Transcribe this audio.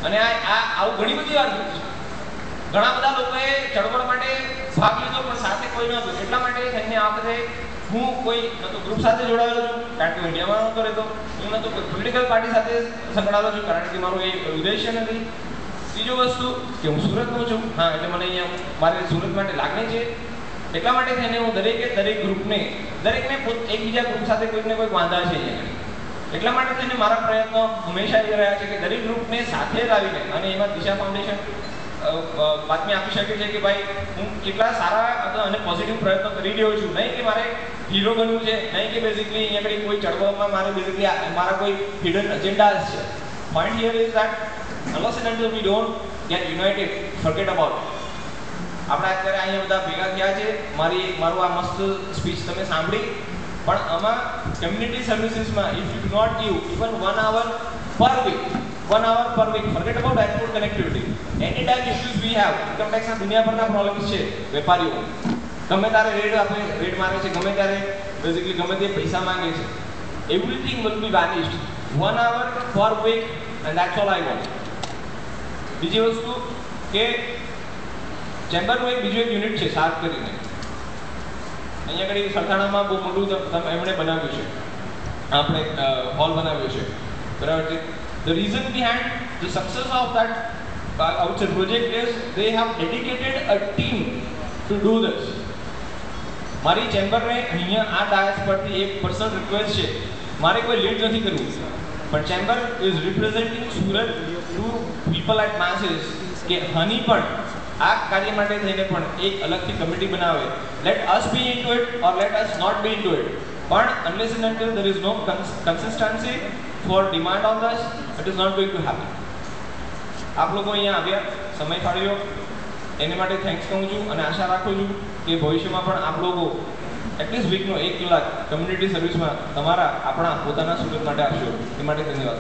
અને આવું ઘણી બધી વાર થયું છે. ઘણા બધા લોકોએ ચળવળ માટે ભાગ લીધો પણ સાથે કોઈ નહોતું, એટલા માટે થઈને આ વખતે હું કોઈ ન તો ગ્રુપ સાથે જોડાયેલો છું કારણ કે ઇન્ડિયામાં નહોતો રહેતો, હું ન તો કોઈ પોલિટિકલ પાર્ટી સાથે સંકળાયેલો છું કારણ કે મારું એ ઉદ્દેશ્ય નથી. ત્રીજો વસ્તુ કે હું સુરતનો છું, હા એટલે મને અહીંયા મારે સુરત માટે લાગણી છે, એટલા માટે થઈને હું દરેક ગ્રુપને એકબીજા ગ્રુપ સાથે કોઈકને કોઈક વાંધા છે અહીંયા. એટલા માટે થઈને મારા પ્રયત્નો હંમેશા એ રહ્યા છે કે દરેક ગ્રુપને સાથે લાવીને, અને એમાં દિશા ફાઉન્ડેશન બાતમી આપી શકે છે કે ભાઈ હું કેટલા સારા અને પોઝિટિવ પ્રયત્નો કરી રહ્યો છું. નહીં કે મારે હીરો બનવું છે, નહીં કે બેઝિકલી અહીંયા આગળ કોઈ ચળવળમાં મારે બેઝિકલી મારા કોઈ હિડન એજન્ડાસ છે. Point here is that unless and until we don't get united, forget about it. આપણે અત્યારે અહીંયા બધા ભેગા થયા છે, મારું આ મસ્ત સ્પીચ તમે સાંભળી, પણ આમાં કમ્યુનિટી સર્વિસીસમાં if you do not give even 1 hour per week, forget about airport connectivity, any type issues we have, income tax ના દુનિયાભરના પ્રોબ્લેમ્સ છે વેપારીઓ, ગમે ત્યારે રેડ મારે છે, ગમે ત્યારે બેઝિકલી ગમે તે પૈસા માંગે છે, everything will be vanished 1 hour per week and that's all I want. બીજી વસ્તુ કે ચેમ્બરનું બીજું એક યુનિટ છે સાર્ક કરીને, અહીંયા આગળ સરથાણામાં બહુ મોટું એમણે બનાવ્યું છે, આપણે હોલ બનાવ્યો છે, બરાબર છે. The reason behind the success of that outside project is they have dedicated a team to do this. મારી ચેમ્બરને અહીંયા આ ડાયસ પરથી એક પર્સનલ રિક્વેસ્ટ છે, મારે કોઈ લીડ નથી કરવું, પણ chamber is representing Surat to people at masses કે હની પણ આ કાર્ય માટે થઈને પણ એક અલગથી કમિટી બનાવે. Let us be into it or let us not be into it, પણ unless and until there is no consistency for demand on this, it is not going to happen. આપ લોકો અહીંયા આવ્યા, સમય ફાળવ્યો, એની માટે થેન્ક્સ કહું છું અને આશા રાખું છું કે ભવિષ્યમાં પણ આપ લોકો એટલીસ્ટ વીકનો 1 કલાક કમ્યુનિટી સર્વિસમાં આપણા પોતાના સુરત માટે આપશો. એ માટે ધન્યવાદ.